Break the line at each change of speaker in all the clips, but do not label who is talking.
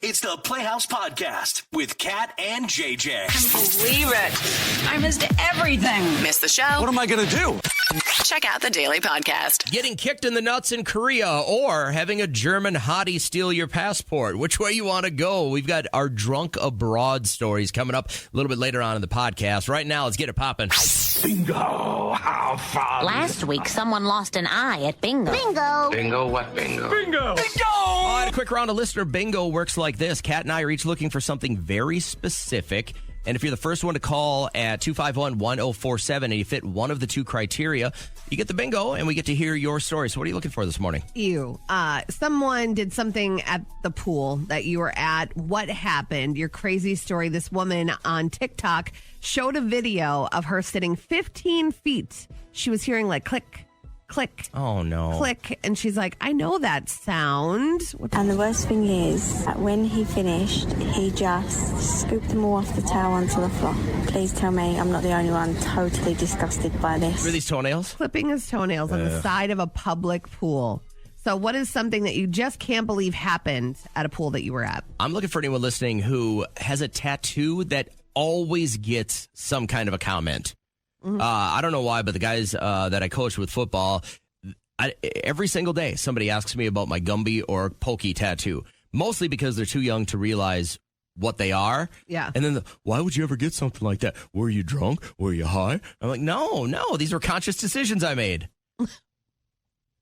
It's the Playhouse Podcast with Kat and JJ.
Can't believe it. I missed everything.
Missed the show?
What am I going to do?
Check out the Daily Podcast.
Getting kicked in the nuts in Korea or having a German hottie steal your passport. Which way you want to go? We've got our drunk abroad stories coming up a little bit later on in the podcast. Right now, let's get it popping.
Bingo! How fun!
Last week, someone lost an eye at bingo.
Bingo!
Bingo what bingo?
Bingo!
Bingo! All right, a quick round of listener bingo works like this. Kat and I are each looking for something very specific. And if you're the first one to call at 251-1047 and you fit one of the two criteria, you get the bingo and we get to hear your story. So what are you looking for this morning?
Someone did something at the pool that you were at. What happened? Your crazy story. This woman on TikTok showed a video of her sitting 15 feet. She was hearing like click, click.
Oh, no.
Click. And she's like, I know that sound.
And the worst thing is that when he finished, he just scooped them all off the towel onto the floor. Please tell me I'm not the only one totally disgusted by this.
Were these toenails?
Clipping his toenails on the side of a public pool. So what is something that you just can't believe happened at a pool that you were at?
I'm looking for anyone listening who has a tattoo that always gets some kind of a comment. I don't know why, but the guys that I coach with football, every single day somebody asks me about my Gumby or Pokey tattoo, mostly because they're too young to realize what they are.
Yeah.
And then, why would you ever get something like that? Were you drunk? Were you high? I'm like, no, these were conscious decisions I made.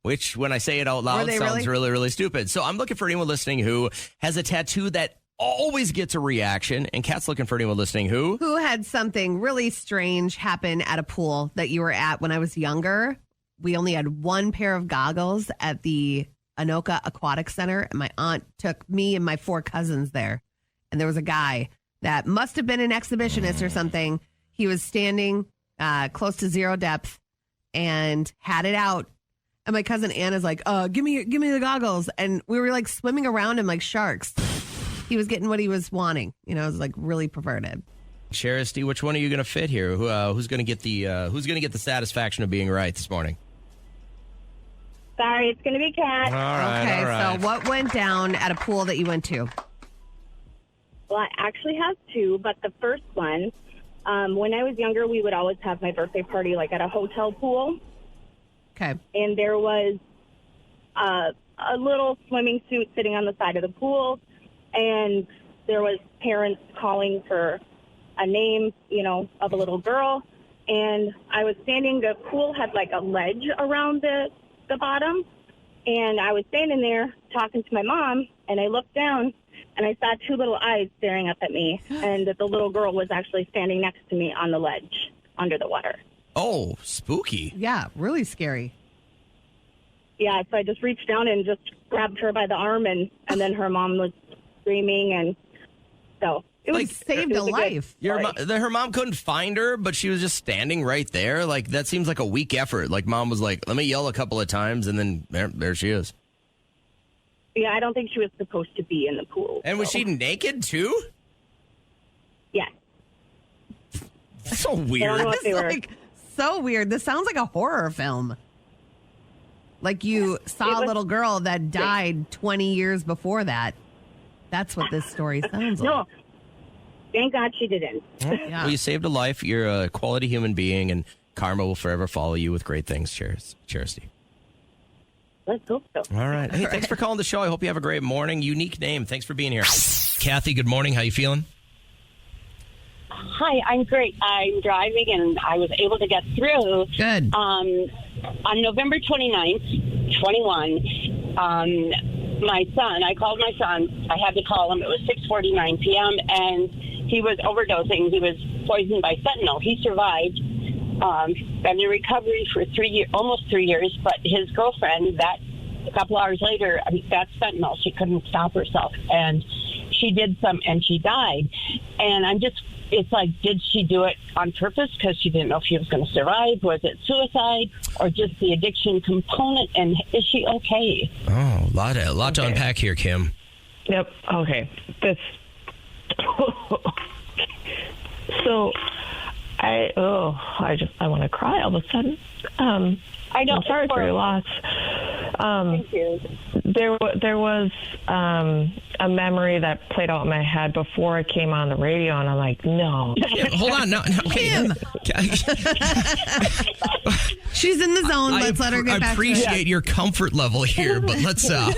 Which, when I say it out loud, sounds really, really stupid. So I'm looking for anyone listening who has a tattoo that always gets a reaction, and Kat's looking for anyone listening who
had something really strange happen at a pool that you were at when I was younger. We only had one pair of goggles at the Anoka Aquatic Center, and my aunt took me and my 4 cousins there. And there was a guy that must have been an exhibitionist or something. He was standing close to zero depth and had it out. And my cousin Anna's like, give me the goggles. And we were like swimming around him like sharks. He was getting what he was wanting. You know, it was like really perverted.
Charity, which one are you going to fit here? Who's going to get the satisfaction of being right this morning?
Sorry, it's going to be Kat.
All right. So what went down at a pool that you went to?
Well, I actually have 2, but the first one, when I was younger, we would always have my birthday party like at a hotel pool.
Okay.
And there was a little swimming suit sitting on the side of the pool. And there was parents calling for a name, of a little girl. And I was standing, the pool had like a ledge around the bottom. And I was standing there talking to my mom, and I looked down, and I saw 2 little eyes staring up at me. And the little girl was actually standing next to me on the ledge under the water.
Oh, spooky.
Yeah, really scary.
Yeah, so I just reached down and just grabbed her by the arm, and then her mom was screaming, and so
it saved a life.
Her mom couldn't find her, but she was just standing right there. Like, that seems like a weak effort. Like, mom was like, let me yell a couple of times, and then there she is.
Yeah, I don't think she was supposed to be in the pool.
And was she naked too?
Yes.
That's so weird.
I don't know if they were...
so weird. This sounds like a horror film. Like you saw a little girl that died 20 years before that. That's what this story sounds like.
No, thank God she didn't.
Yeah.
Well, you saved a life. You're a quality human being, and karma will forever follow you with great things. Charity.
Let's hope so.
All right. Hey, thanks for calling the show. I hope you have a great morning. Unique name. Thanks for being here. Kathy, good morning. How you feeling?
Hi, I'm great. I'm driving, and I was able to get through.
Good.
On November 29th, 21, my son, I called my son. I had to call him. It was 6:49 p.m., and he was overdosing. He was poisoned by fentanyl. He survived. Been in recovery for almost 3 years, but his girlfriend, a couple hours later, that's fentanyl. She couldn't stop herself, and she did some, and she died. And it's like, did she do it on purpose because she didn't know if she was going to survive? Was it suicide or just the addiction component? And is she okay?
Oh, a lot to unpack here, Kim.
Yep. Okay. So I want to cry all of a sudden.
I know.
I'm sorry for your loss.
Thank you.
There was a memory that played out in my head before I came on the radio, and I'm like, no.
Yeah, hold on. No,
Kim. She's in the zone. Let's let her get back
I appreciate your comfort level here, but let's, all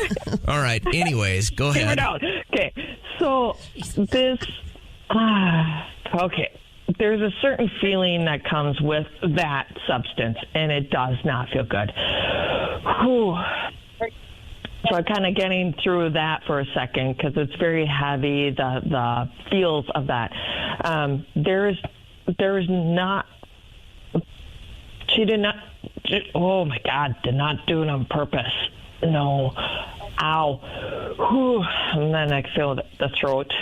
right. Anyways, go ahead.
Okay, so this, okay. There's a certain feeling that comes with that substance, and it does not feel good. Whew. So I'm kind of getting through that for a second because it's very heavy, the feels of that. There's not, she did not, oh my God, did not do it on purpose. No. Ow. Whew. And then I feel the throat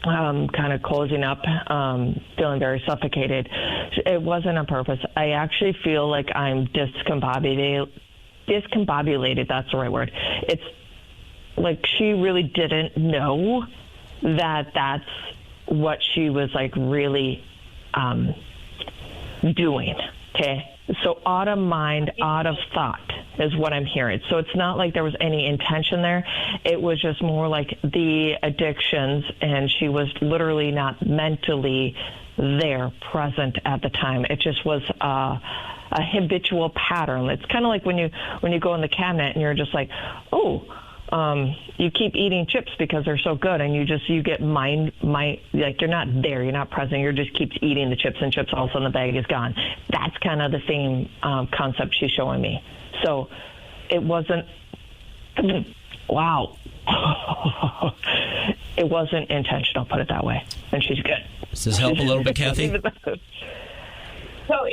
kind of closing up, feeling very suffocated. It wasn't on purpose. I actually feel like I'm discombobulated. That's the right word. It's like she really didn't know that that's what she was like really doing. Okay. So out of mind, out of thought is what I'm hearing. So it's not like there was any intention there. It was just more like the addictions, and she was literally not mentally there, present at the time. It just was a habitual pattern. It's kind of like when you go in the cabinet and you're just like, you keep eating chips because they're so good, and you get like you're not there, you're not present, you just keeps eating the chips, and chips all of a sudden the bag is gone. That's kind of the same concept she's showing me. So it wasn't, wow. It wasn't intentional, put it that way. And she's good.
Does this help a little bit, Kathy?
So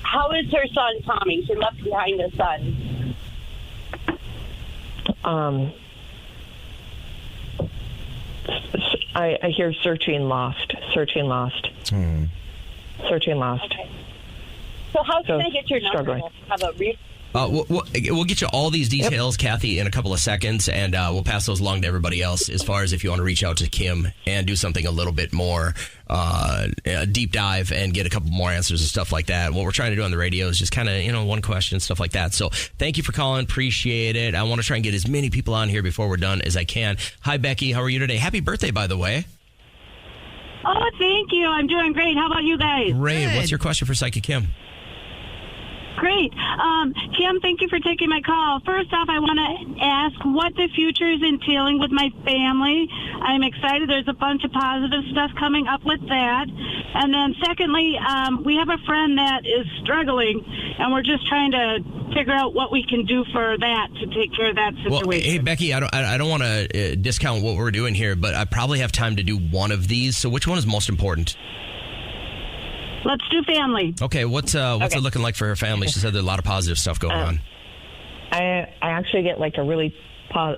how is her son, Tommy? She left behind a son.
I hear searching lost.
Okay. So how can I get your number?
Struggling.
Have a
We'll get you all these details, Kathy, in a couple of seconds, and we'll pass those along to everybody else as far as if you want to reach out to Kim and do something a little bit more deep dive and get a couple more answers and stuff like that. What we're trying to do on the radio is just kind of, one question, stuff like that. So thank you for calling. Appreciate it. I want to try and get as many people on here before we're done as I can. Hi, Becky. How are you today? Happy birthday, by the way.
Oh, thank you. I'm doing great. How about you guys?
Great. Good. What's your question for Psychic Kim?
Great. Kim, thank you for taking my call. First off, I want to ask what the future is entailing with my family. I'm excited. There's a bunch of positive stuff coming up with that. And then secondly, we have a friend that is struggling, and we're just trying to figure out what we can do for that to take care of that situation.
Well, hey, Becky, I don't want to discount what we're doing here, but I probably have time to do one of these. So which one is most important?
Let's do family.
Okay, what's it looking like for her family? She said there's a lot of positive stuff going on.
I actually get like a really a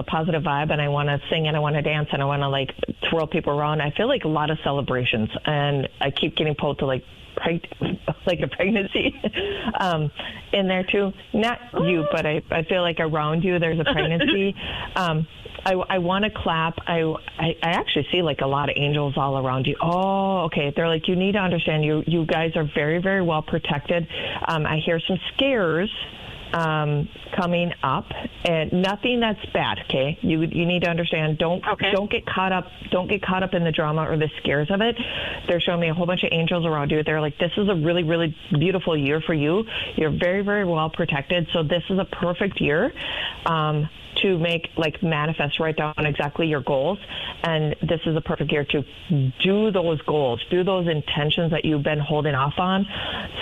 positive vibe, and I want to sing and I want to dance and I want to like twirl people around. I feel like a lot of celebrations, and I keep getting pulled to like a pregnancy in there too. Not you, but I feel like around you there's a pregnancy. I want to clap. I actually see like a lot of angels all around you. Oh, okay. They're like, you need to understand you guys are very, very well protected. I hear some scares coming up, and nothing that's bad. Okay. You need to understand. Don't get caught up in the drama or the scares of it. They're showing me a whole bunch of angels around you. They're like, this is a really, really beautiful year for you. You're very, very well protected. So this is a perfect year to manifest, write down exactly your goals. And this is a perfect year to do those goals, do those intentions that you've been holding off on.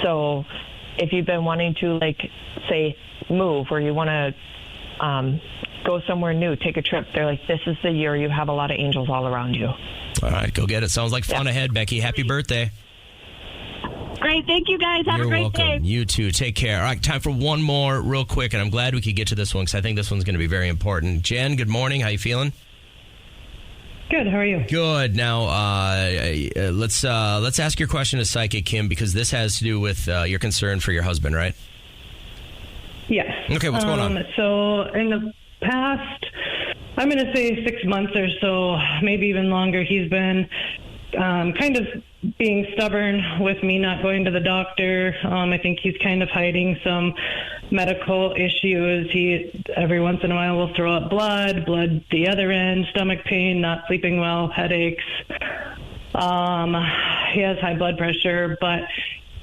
So if you've been wanting to, say, move, or you want to go somewhere new, take a trip, they're like, this is the year. You have a lot of angels all around you.
All right, go get it. Sounds like fun ahead, Becky. Happy birthday.
Great. Thank you, guys. Have
You're
a great
welcome.
day.
You too. Take care. All right, time for one more real quick, and I'm glad we could get to this one because I think this one's going to be very important. Jen, good morning. How you feeling?
Good. How are you?
Good. Now, let's ask your question to Psychic Kim, because this has to do with your concern for your husband, right?
Yes.
Okay, what's going on?
So in the past, I'm going to say 6 months or so, maybe even longer, he's been kind of being stubborn with me not going to the doctor. I think he's kind of hiding some medical issues. He every once in a while will throw up blood the other end, stomach pain, not sleeping well, headaches. He has high blood pressure, but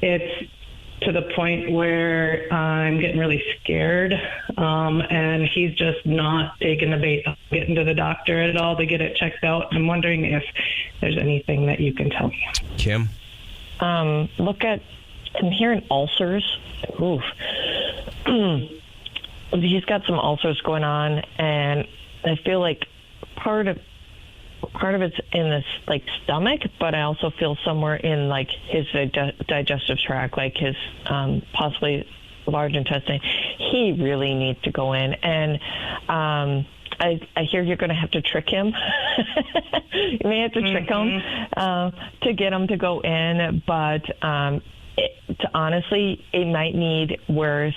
it's to the point where I'm getting really scared, and he's just not taking the bait of getting to the doctor at all to get it checked out. I'm wondering if there's anything that you can tell me.
Kim?
I'm hearing ulcers. Oof. He's got some ulcers going on, and I feel like part of it's in this like stomach, but I also feel somewhere in like his digestive tract, like his possibly large intestine. He really needs to go in, and I hear you're going to have to trick him. You may have to trick him to get him to go in, but honestly, it might need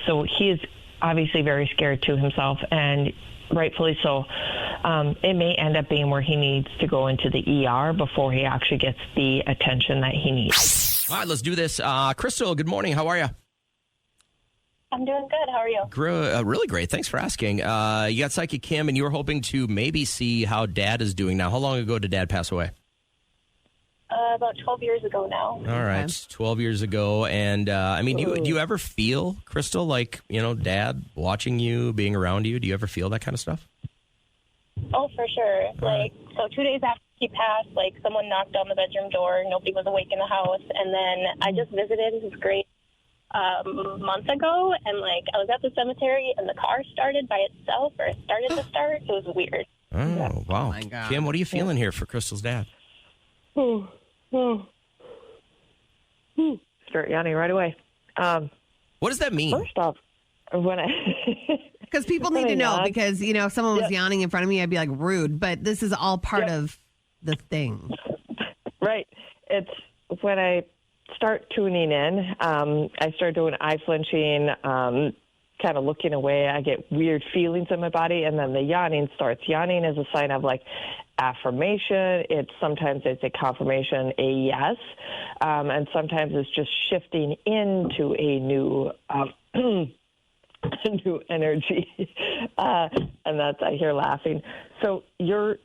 so he is obviously very scared to himself, and rightfully so. It may end up being where he needs to go into the ER before he actually gets the attention that he needs.
All right, let's do this. Crystal, good morning. How are you?
I'm doing good. How are you?
Really great. Thanks for asking. You got Psychic Kim, and you were hoping to maybe see how Dad is doing now. How long ago did Dad pass away?
About 12 years ago now.
All right, 12 years ago. And, do you ever feel, Crystal, like, Dad watching you, being around you? Do you ever feel that kind of stuff?
Oh, for sure. So 2 days after he passed, someone knocked on the bedroom door. Nobody was awake in the house. And then I just visited his grave a month ago, and, I was at the cemetery, and the car started by itself, or it started to start. It was weird.
Oh, wow.
Oh, my God.
Kim, what are you feeling here for Crystal's dad?
Start yawning right away.
What does that mean?
First off,
because people need to know, because, if someone was yawning in front of me, I'd be like rude, but this is all part of the thing.
Right. It's when I start tuning in, I start doing eye flinching, kind of looking away. I get weird feelings in my body, and then the yawning starts. Yawning is a sign of affirmation. Sometimes it's a confirmation, a yes, and sometimes it's just shifting into a new new energy, and that's I hear laughing. So your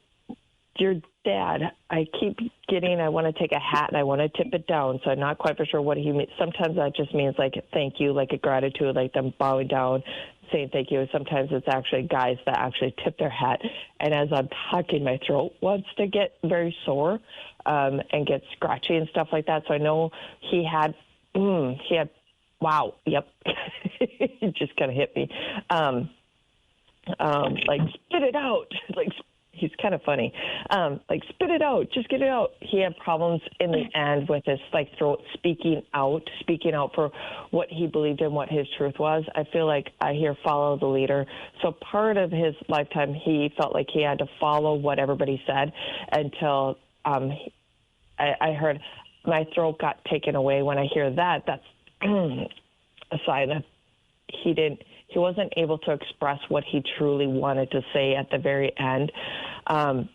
dad, I keep getting, I want to take a hat and I want to tip it down, so I'm not quite for sure what he means. Sometimes that just means thank you, a gratitude, them bowing down, saying thank you. Sometimes it's actually guys that actually tip their hat, and as I'm talking, my throat wants to get very sore and get scratchy and stuff like that. So I know he had wow, yep. He just kind of hit me. Spit it out. He's kind of funny. Spit it out. Just get it out. He had problems in the end with his throat speaking out for what he believed in, what his truth was. I feel like I hear follow the leader. So part of his lifetime, he felt like he had to follow what everybody said until I heard my throat got taken away. When I hear that, that's a sign that he wasn't able to express what he truly wanted to say at the very end. And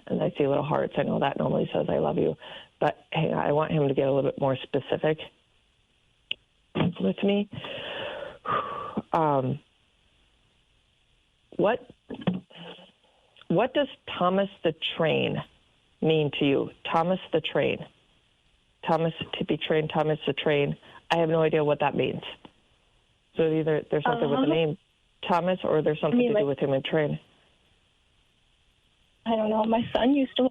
I see little hearts. I know that normally says I love you, but hey, I want him to get a little bit more specific with me. What does Thomas the Train mean to you? Thomas the Train. Thomas to be trained, Thomas the Train. I have no idea what that means. So either there's something with the name Thomas, or there's something to do with him in train.
I don't know. My son used to,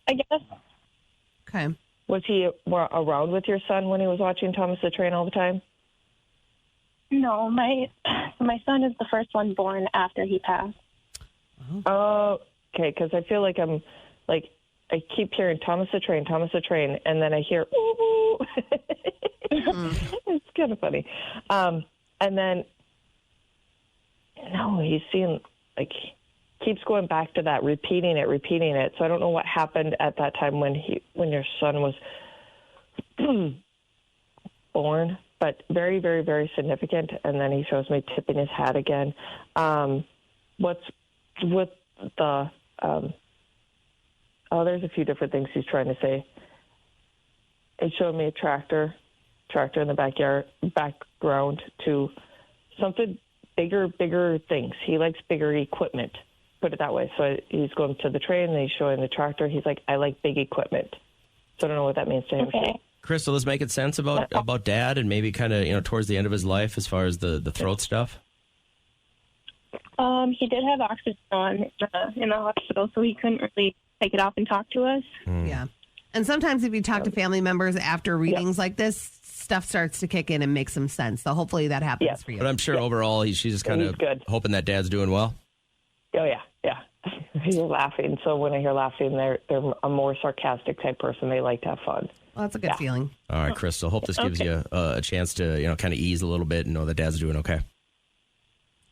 I guess.
Okay.
Was he around with your son when he was watching Thomas the Train all the time?
No, my son is the first one born after he passed.
Oh, okay. Because I feel like I'm I keep hearing Thomas the Train, and then I hear ooh. It's kind of funny. And then, no, he's seeing, keeps going back to that, repeating it. So I don't know what happened at that time when your son was born, but very, very, very significant. And then he shows me tipping his hat again. What's with the, there's a few different things he's trying to say. It showed me a tractor in the background to something bigger things. He likes bigger equipment, put it that way. So he's going to the train and he's showing the tractor. He's like, I like big equipment. So I don't know what that means to him.
Okay.
Crystal, is making sense about Dad and maybe kind of, towards the end of his life as far as the throat stuff?
He did have oxygen on in the hospital, so he couldn't really take it off and talk to us.
Yeah. And sometimes if you talk to family members after readings like this, stuff starts to kick in and make some sense. So hopefully that happens for you.
But I'm sure overall she's just kind of hoping that Dad's doing well.
Oh, yeah. He's laughing. So when I hear laughing, they're a more sarcastic type person. They like to have fun.
Well, that's a good feeling.
All right, Crystal. Hope this gives you a chance to, kind of ease a little bit and know that Dad's doing okay.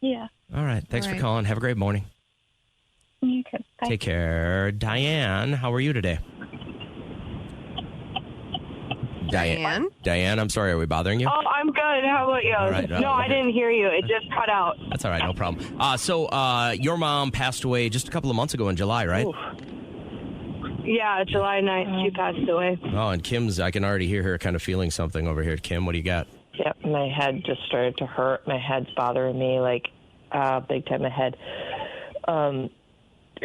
Yeah.
All right. Thanks for calling. Have a great morning.
You too. Bye.
Take care. Diane, how are you today? Diane, I'm sorry. Are we bothering you?
Oh, I'm good. How about you?
Right,
no, I didn't hear you. It just cut out.
That's all right. No problem. So your mom passed away just a couple of months ago in July, right?
Oof. Yeah, July 9th, she passed away.
Oh, and Kim's, I can already hear her kind of feeling something over here. Kim, what do you got?
Yep, my head just started to hurt. My head's bothering me, like, big time. My head.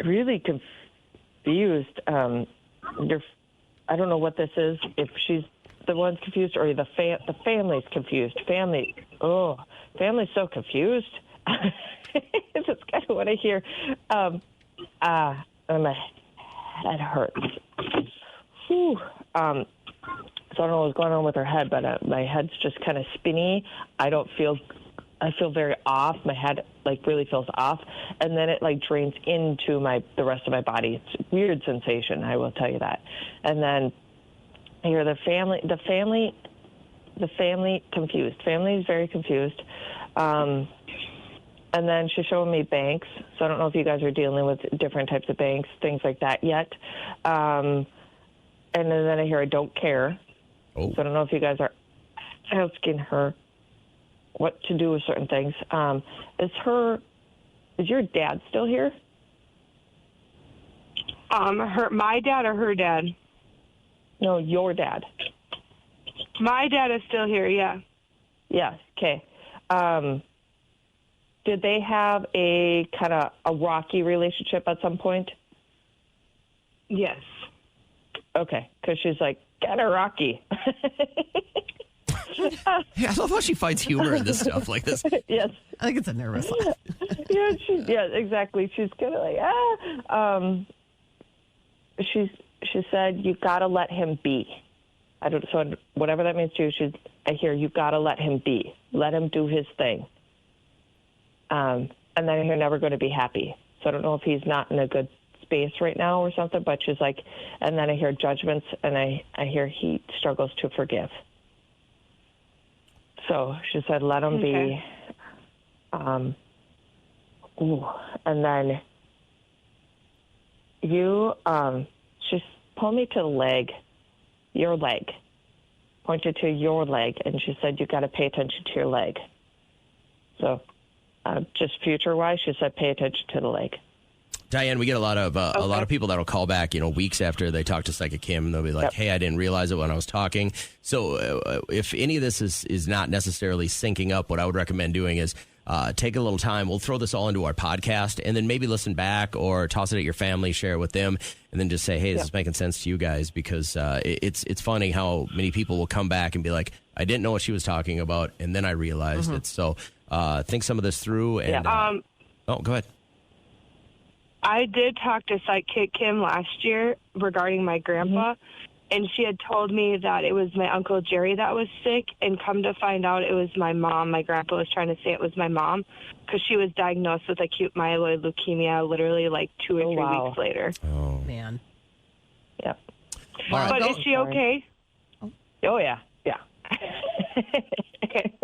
Really confused. I don't know what this is. If she's the one's confused or the family's confused. Family's so confused. That's kind of what I hear. My head hurts. Whew. So I don't know what's going on with her head, but my head's just kind of spinny. I feel very off. My head really feels off, and then it drains into the rest of my body. It's a weird sensation, I will tell you that. And then I hear the family confused. Family is very confused. And then she's showing me banks. So I don't know if you guys are dealing with different types of banks, things like that yet. And then I hear I don't care.
Oh.
So I don't know if you guys are asking her what to do with certain things. Is your dad still here?
My dad or her dad?
No, your dad.
My dad is still here, yeah.
Yes, okay. Did they have a kind of a rocky relationship at some point?
Yes.
Okay, because she's kind of rocky.
Yeah, I love how she finds humor in this stuff like this.
Yes.
I think it's a nervous laugh.
Yeah, exactly. She's kind of she said, you got to let him be. So whatever that means to you, I hear you got to let him be. Let him do his thing. And then I hear never going to be happy. So I don't know if he's not in a good space right now or something, but she's and then I hear judgments, and I hear he struggles to forgive. So she said, let him be. And then she pulled me to the leg, your leg, pointed to your leg, and she said, you got to pay attention to your leg. So just future-wise, she said, pay attention to the leg.
Diane, we get a lot of people that'll call back, weeks after they talk to Psychic Kim, and they'll be like, hey, I didn't realize it when I was talking. So if any of this is not necessarily syncing up, what I would recommend doing is take a little time. We'll throw this all into our podcast and then maybe listen back or toss it at your family, share it with them, and then just say, hey, this is making sense to you guys, because it's funny how many people will come back and be like, I didn't know what she was talking about, and then I realized it. So think some of this through. And go ahead.
I did talk to Psychic Kim last year regarding my grandpa, and she had told me that it was my Uncle Jerry that was sick, and come to find out it was my mom. My grandpa was trying to say it was my mom because she was diagnosed with acute myeloid leukemia literally 2 or 3 weeks later.
Oh,
man.
Yep.
But is she okay?
Oh, yeah. Yeah.
Okay.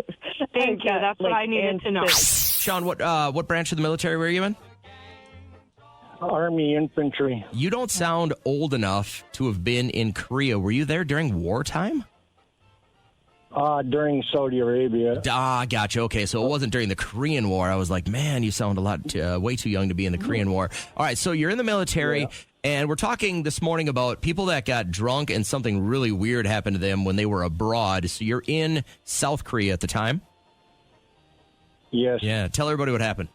Thank you. That's what I needed to know.
Sean, what branch of the military were you in?
Army infantry.
You don't sound old enough to have been in Korea. Were you there during wartime?
During Saudi Arabia.
Gotcha. Okay, so it wasn't during the Korean War. I was like, man, you sound way too young to be in the Korean War. All right, so you're in the military. And we're talking this morning about people that got drunk and something really weird happened to them when they were abroad. So you're in South Korea at the time?
Yes.
Yeah, tell everybody what happened.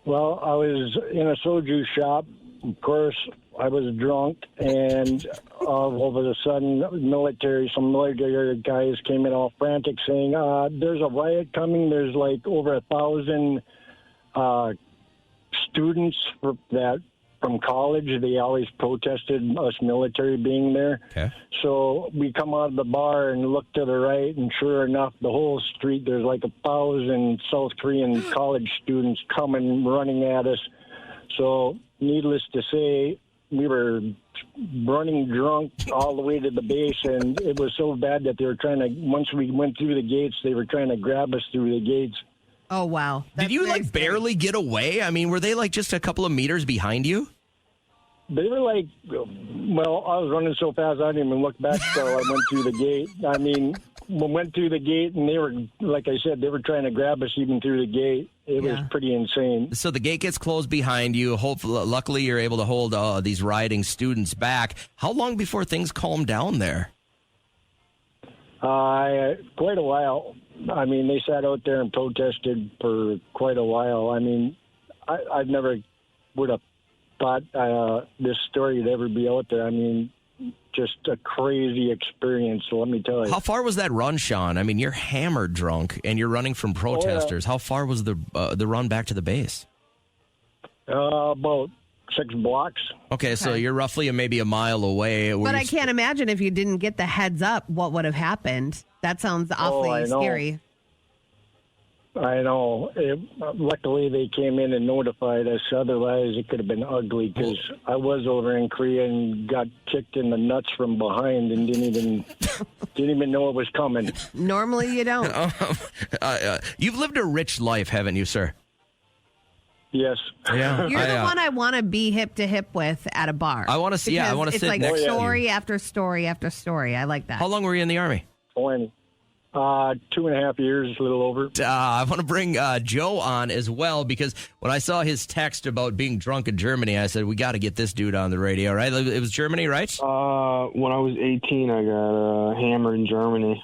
Well, I was in a soju shop. Of course, I was drunk, and all of a sudden, some military guys came in all frantic saying, there's a riot coming. There's like over 1,000 students from college. They always protested us military being there.
Okay.
So we come out of the bar and look to the right, and sure enough, the whole street, there's like 1,000 South Korean college students coming, running at us. So needless to say, we were running drunk all the way to the base, and it was so bad that they were once we went through the gates, they were trying to grab us through the gates.
Oh, wow.
Did you barely get away? I mean, were they like just a couple of meters behind you?
They were like, well, I was running so fast I didn't even look back till I went through the gate. I mean, we went through the gate, and they were, like I said, they were trying to grab us even through the gate. It was pretty insane.
So the gate gets closed behind you. Hopefully, luckily, you're able to hold these rioting students back. How long before things calm down there?
Quite a while. I mean, they sat out there and protested for quite a while. I mean, I never would have thought this story would ever be out there. I mean, just a crazy experience, so let me tell you.
How far was that run, Sean? I mean, you're hammered drunk, and you're running from protesters. How far was the run back to the base?
About 6 blocks.
Okay, so you're roughly maybe a mile away.
But I can't imagine if you didn't get the heads up what would have happened. That sounds awfully scary.
I know. Luckily, they came in and notified us. Otherwise, it could have been ugly because I was over in Korea and got kicked in the nuts from behind and didn't even know it was coming.
Normally, you don't.
You've lived a rich life, haven't you, sir?
Yes.
Yeah.
You're the one I want to be hip to hip with at a bar.
I want to see. Yeah, I want to
it's
sit
like
next
story
to you.
after story after story. I like that.
How long were you in the Army?
20. 2.5 years, a little over.
I want to bring Joe on as well because when I saw his text about being drunk in Germany, I said, we got to get this dude on the radio, right? It was Germany, right?
When I was 18, I got hammered in Germany.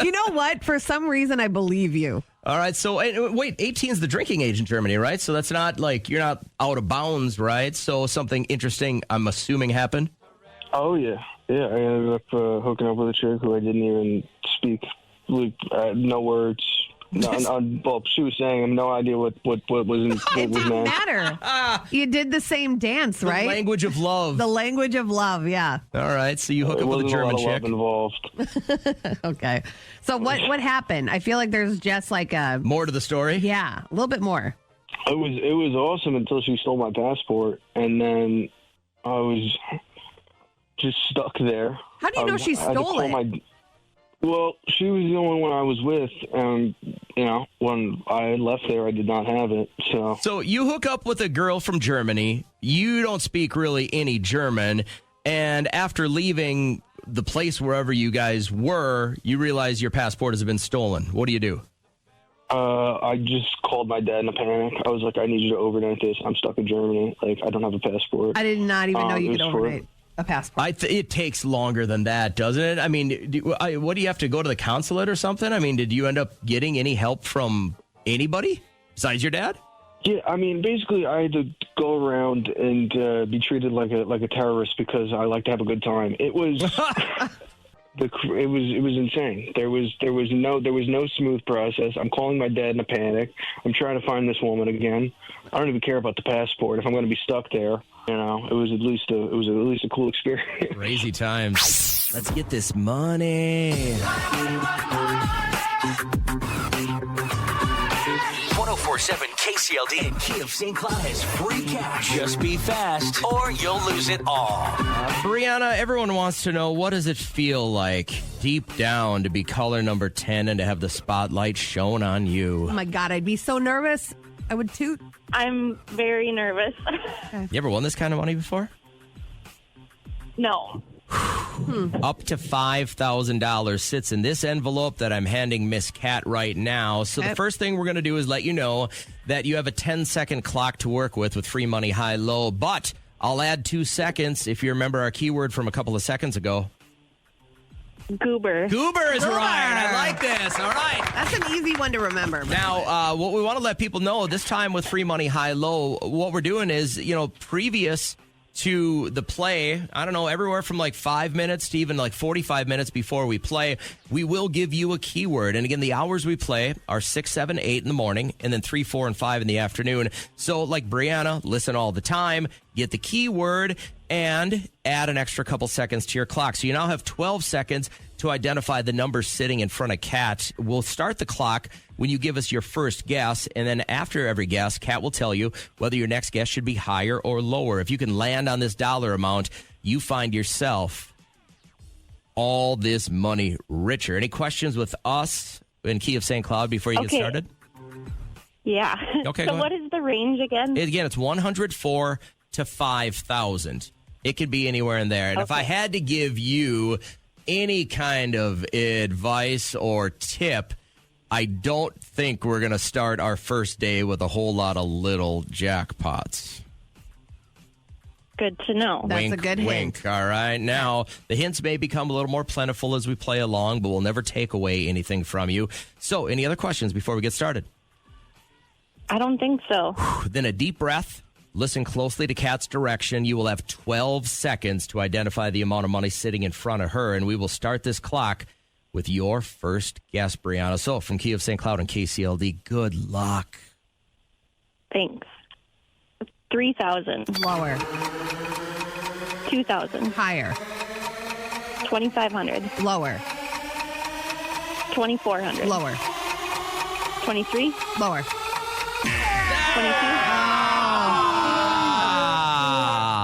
You know what? For some reason, I believe you.
All right. So, wait, 18 is the drinking age in Germany, right? So that's not like you're not out of bounds, right? So something interesting, I'm assuming, happened?
Oh, yeah. Yeah, I ended up hooking up with a chick who I didn't even speak, no words. Well, she was saying I have no idea what was in
It didn't matter. You did the same dance, right?
The language of love.
The language of love, yeah.
All right, so you hook up with a German chick.
Involved.
Okay. So what happened? I feel like there's just like a...
More to the story?
Yeah, a little bit more.
It was awesome until she stole my passport, and then I was just stuck there.
How do you know she stole it?
Well, she was the only one I was with, and, when I left there, I did not have it, so...
So you hook up with a girl from Germany, you don't speak really any German, and after leaving the place wherever you guys were, you realize your passport has been stolen. What do you do?
I just called my dad in a panic. I was like, I need you to overnight this. I'm stuck in Germany. I don't have a passport.
I did not even know you could overnight a passport.
It takes longer than that, doesn't it? I mean, what do you have to go to the consulate or something? I mean, did you end up getting any help from anybody besides your dad?
Yeah, I mean, basically, I had to go around and be treated like a terrorist because I like to have a good time. It was it was insane. There was no smooth process. I'm calling my dad in a panic. I'm trying to find this woman again. I don't even care about the passport. If I'm going to be stuck there, it was at least a cool experience.
Crazy times. Let's get this money.
1047 KCLD and Key of St. Cloud has free cash. Just be fast or you'll lose it all.
Brianna, everyone wants to know, what does it feel like deep down to be caller number 10 and to have the spotlight shown on you?
Oh, my God. I'd be so nervous. I would toot.
I'm very nervous.
You ever won this kind of money before?
No.
Up to $5,000 sits in this envelope that I'm handing Miss Cat right now. So the first thing we're going to do is let you know that you have a 10-second clock to work with free money high-low. But I'll add 2 seconds if you remember our keyword from a couple of seconds ago.
Goober.
Goober is right. I like this. All right.
That's an easy one to remember.
Now, what we want to let people know this time with free money high-low, what we're doing is, previous to the play, I don't know, everywhere from like 5 minutes to even like 45 minutes before we play, we will give you a keyword. And again, the hours we play are 6, 7, 8 in the morning, and then 3, 4, and 5 in the afternoon. So like Brianna, listen all the time, get the keyword, and add an extra couple seconds to your clock. So you now have 12 seconds to identify the number sitting in front of Kat. We'll start the clock when you give us your first guess, and then after every guess, Kat will tell you whether your next guess should be higher or lower. If you can land on this dollar amount, you find yourself all this money richer. Any questions with us in Key of St. Cloud before you get started?
Yeah.
Okay,
So what is the range again?
Again, it's 104 to 5,000. It could be anywhere in there. And if I had to give you any kind of advice or tip, I don't think we're going to start our first day with a whole lot of little jackpots.
Good to know.
That's
wink,
a good
wink.
hint.
All right. Now, the hints may become a little more plentiful as we play along, but we'll never take away anything from you. So, any other questions before we get started?
I don't think so.
Then a deep breath. Listen closely to Kat's direction. You will have 12 seconds to identify the amount of money sitting in front of her, and we will start this clock with your first guess, Brianna. So, from Key of St. Cloud and KCLD, good luck.
Thanks. 3,000.
Lower.
2,000.
Higher.
2,500.
Lower.
2,400.
Lower.
23.
Lower.
22.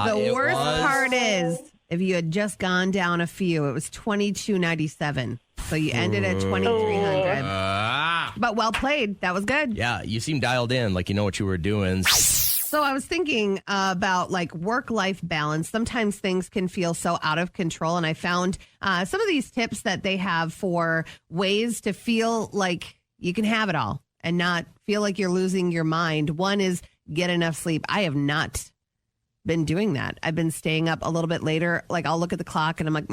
The worst part is, if you had just gone down a few, it was $22.97. So you ended at $2,300. But well played. That was good.
Yeah, you seem dialed in, like you know what you were doing.
So I was thinking about like work-life balance. Sometimes things can feel so out of control. And I found some of these tips that they have for ways to feel like you can have it all and not feel like you're losing your mind. One is get enough sleep. I have not been doing that. I've been staying up a little bit later. Like I'll look at the clock and I'm like,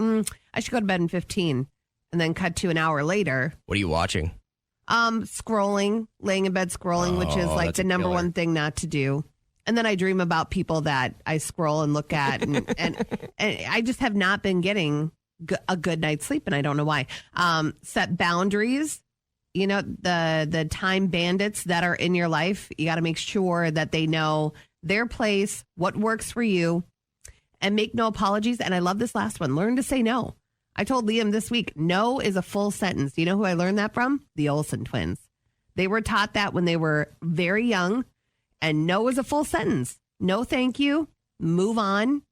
I should go to bed in 15 and then cut to an hour later.
What are you watching?
Scrolling, laying in bed scrolling, which is like the number one thing not to do. And then I dream about people that I scroll and look at and I just have not been getting a good night's sleep and I don't know why. Set boundaries. You know, the time bandits that are in your life, you got to make sure that they know their place, what works for you, and make no apologies. And I love this last one. Learn to say no. I told Liam this week, no is a full sentence. Do you know who I learned that from? The Olsen twins. They were taught that when they were very young, and no is a full sentence. No, thank you. Move on.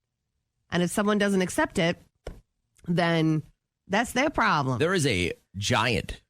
And if someone doesn't accept it, then that's their problem.
There is a giant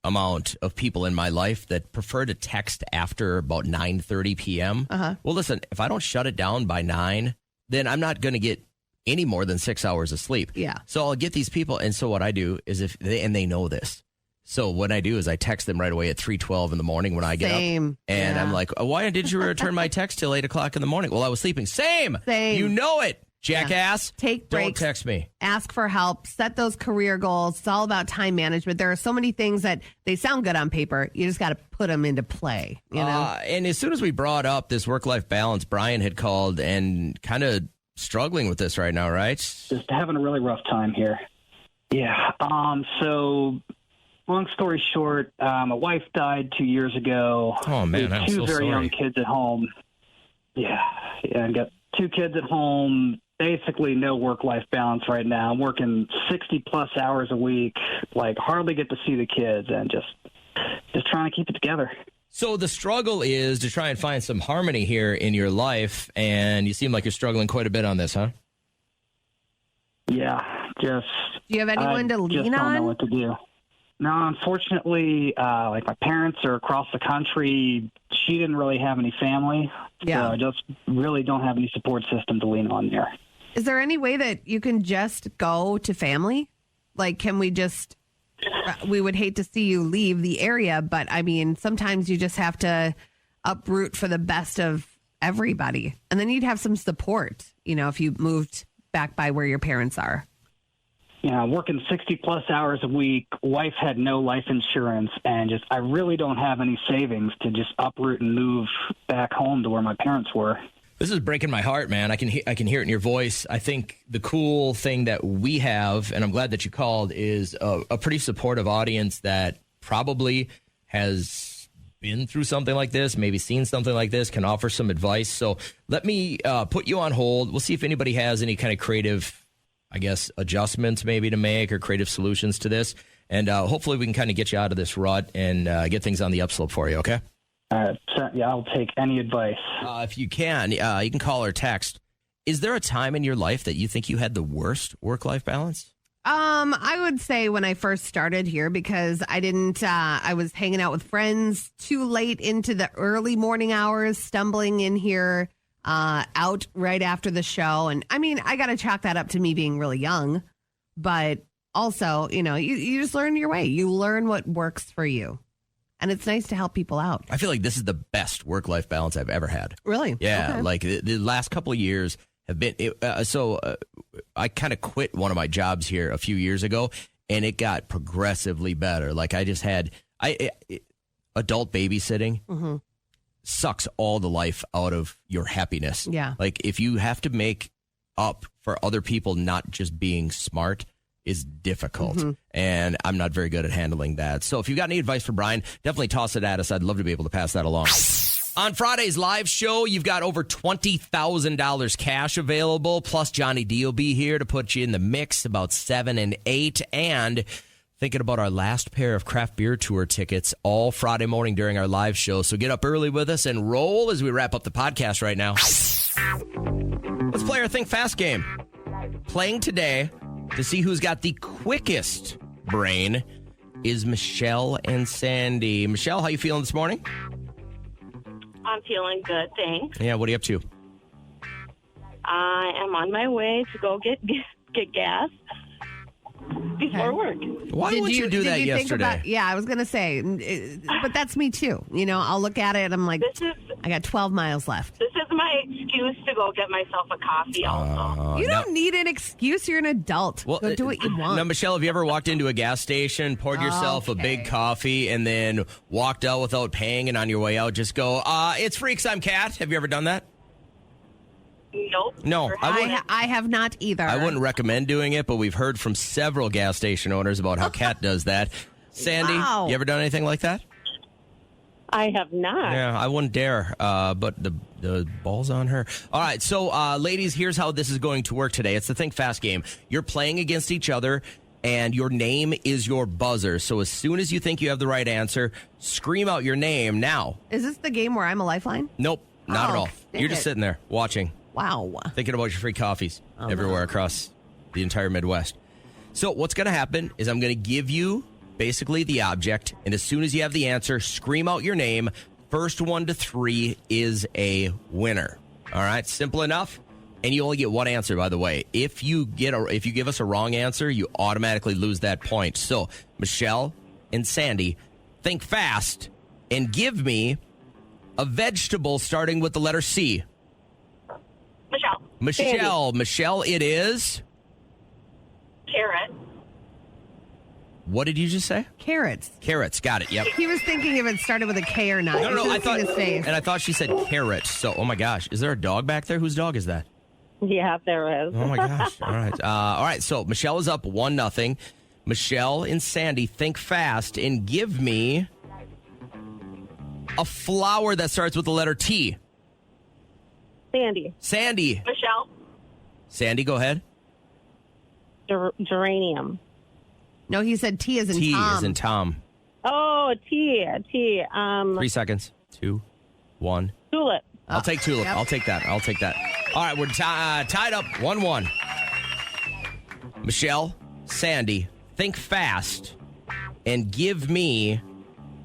amount of people in my life that prefer to text after about 9:30 p.m. Well, listen, if I don't shut it down by 9, then I'm not going to get any more than 6 hours of sleep.
Yeah.
So I'll get these people. And so what I do is they know this. So what I do is I text them right away at 3:12 in the morning when I get up. And I'm like, why did you return my text till 8 o'clock in the morning? Well, I was sleeping. Same. You know it. Jackass.
Yeah. Take breaks.
Don't text me.
Ask for help. Set those career goals. It's all about time management. There are so many things that they sound good on paper. You just got to put them into play. You know.
And as soon as we brought up this work-life balance, Brian had called and kind of struggling with this right now, right?
Just having a really rough time here. Yeah. So, long story short, my wife died 2 years ago.
Oh man,
we have
I'm
two
so
very
sorry.
young kids at home. Yeah, and got 2 kids at home. Basically, no work-life balance right now. I'm working 60-plus hours a week. Like, hardly get to see the kids, and just trying to keep it together.
So the struggle is to try and find some harmony here in your life, and you seem like you're struggling quite a bit on this, huh?
Yeah, just.
Do you have anyone to lean
just don't
on?
know what to do. No, unfortunately, like my parents are across the country. She didn't really have any family.
Yeah.
So I just really don't have any support system to lean on there.
Is there any way that you can just go to family? Like, can we just, we would hate to see you leave the area, but I mean, sometimes you just have to uproot for the best of everybody. And then you'd have some support, if you moved back by where your parents are.
Working 60 plus hours a week, wife had no life insurance, and I really don't have any savings to just uproot and move back home to where my parents were.
This is breaking my heart, man. I can hear it in your voice. I think the cool thing that we have, and I'm glad that you called, is a pretty supportive audience that probably has been through something like this, maybe seen something like this, can offer some advice. So let me put you on hold. We'll see if anybody has any kind of creative, adjustments maybe to make or creative solutions to this. And hopefully we can kind of get you out of this rut and get things on the upslope for you, okay?
I'll take any advice.
If you can, you can call or text. Is there a time in your life that you think you had the worst work-life balance?
I would say when I first started here, because I was hanging out with friends too late into the early morning hours, stumbling in here out right after the show. And I mean, I got to chalk that up to me being really young, but also, you just learn your way. You learn what works for you. And it's nice to help people out.
I feel like this is the best work-life balance I've ever had.
Really?
Yeah.
Okay.
Like the last couple of years have been, I kind of quit one of my jobs here a few years ago, and it got progressively better. Like I just had, adult babysitting sucks all the life out of your happiness.
Yeah.
Like if you have to make up for other people not just being smart, is difficult, and I'm not very good at handling that. So if you've got any advice for Brian, definitely toss it at us. I'd love to be able to pass that along. On Friday's live show, you've got over $20,000 cash available, plus Johnny D will be here to put you in the mix about 7 and 8, and thinking about our last pair of craft beer tour tickets all Friday morning during our live show. So get up early with us and roll as we wrap up the podcast right now. Let's play our Think Fast game. Playing today to see who's got the quickest brain is Michelle and Sandy. Michelle, how you feeling this morning?
I'm feeling good, thanks.
Yeah, what are you up to?
I am on my way to go get gas before work.
Why would you do that yesterday?
I was going to say, but that's me too. I'll look at it and I'm like, I got 12 miles left.
This is my excuse to go get myself a coffee also.
You don't need an excuse. You're an adult. Go do what you want.
Now, Michelle, have you ever walked into a gas station, poured yourself a big coffee, and then walked out without paying, and on your way out just go, it's free 'cause I'm Kat? Have you ever done that?
Nope.
No,
I have not either.
I wouldn't recommend doing it, but we've heard from several gas station owners about how Kat does that. Sandy, you ever done anything like that?
I have not.
Yeah, I wouldn't dare, but the ball's on her. All right, so ladies, here's how this is going to work today. It's the Think Fast game. You're playing against each other, and your name is your buzzer. So as soon as you think you have the right answer, scream out your name now.
Is this the game where I'm a lifeline?
Nope, not at all. You're just
it.
sitting there watching.
Wow.
Thinking about your free coffees everywhere across the entire Midwest. So what's going to happen is I'm going to give you basically the object, and as soon as you have the answer, scream out your name. First one to 3 is a winner. All right, simple enough. And you only get one answer, by the way. If you give us a wrong answer, you automatically lose that point. So, Michelle and Sandy, think fast and give me a vegetable starting with the letter C.
Michelle.
Sandy. Michelle, it is
Carrot.
What did you just say?
Carrots.
Carrots. Got it. Yep.
He was thinking if it started with a K or not.
No. I thought,
his face.
and I thought she said carrot. So, oh my gosh, is there a dog back there? Whose dog is that?
Yeah, there is.
Oh my gosh. All right. All right. So Michelle is up 1-0. Michelle and Sandy, think fast and give me a flower that starts with the letter T.
Sandy. Michelle.
Sandy, go ahead.
Geranium.
No, he said T as in
T
Tom.
as in Tom.
Oh, T.
3 seconds. 2, 1.
Tulip.
I'll take tulip.
Yep.
I'll take that. All right, we're tied up 1-1. Michelle, Sandy, think fast and give me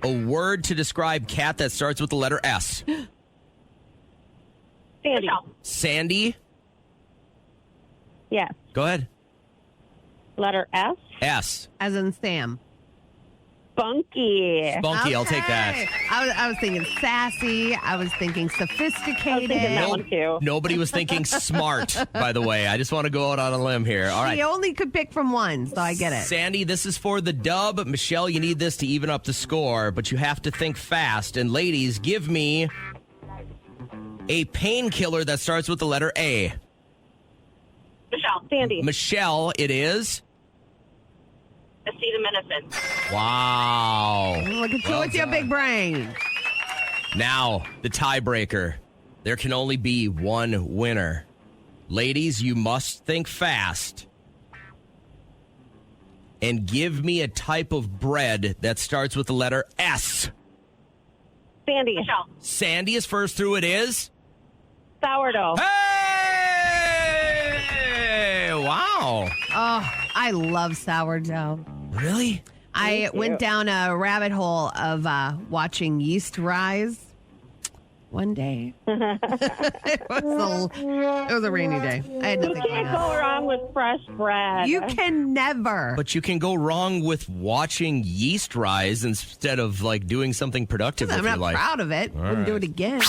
a word to describe Kat that starts with the letter S.
Sandy.
Sandy,
Yes.
Go ahead.
Letter S.
S.
As in Sam.
Spunky.
Spunky, I'll take that.
I was thinking sassy. I was thinking sophisticated.
that one too.
Nobody was thinking smart, by the way. I just want to go out on a limb here. All right.
She only could pick from one, so I get it.
Sandy, this is for the dub. Michelle, you need this to even up the score, but you have to think fast. And ladies, give me a painkiller that starts with the letter A.
Michelle. Sandy.
Michelle, it is.
Acetaminophen.
Wow.
Look at you with your big brain.
Now, the tiebreaker. There can only be one winner. Ladies, you must think fast. And give me a type of bread that starts with the letter S.
Sandy. Michelle.
Sandy is first through. It is?
Sourdough.
Hey! Wow.
Oh, I love sourdough.
Really?
I went down a rabbit hole of watching yeast rise one day. it was a rainy day. I had nothing
You can't go wrong with fresh bread.
You can never.
But you can go wrong with watching yeast rise instead of like doing something productive with
I'm
your
not
life.
proud of it.
All
Wouldn't do
right.
it again.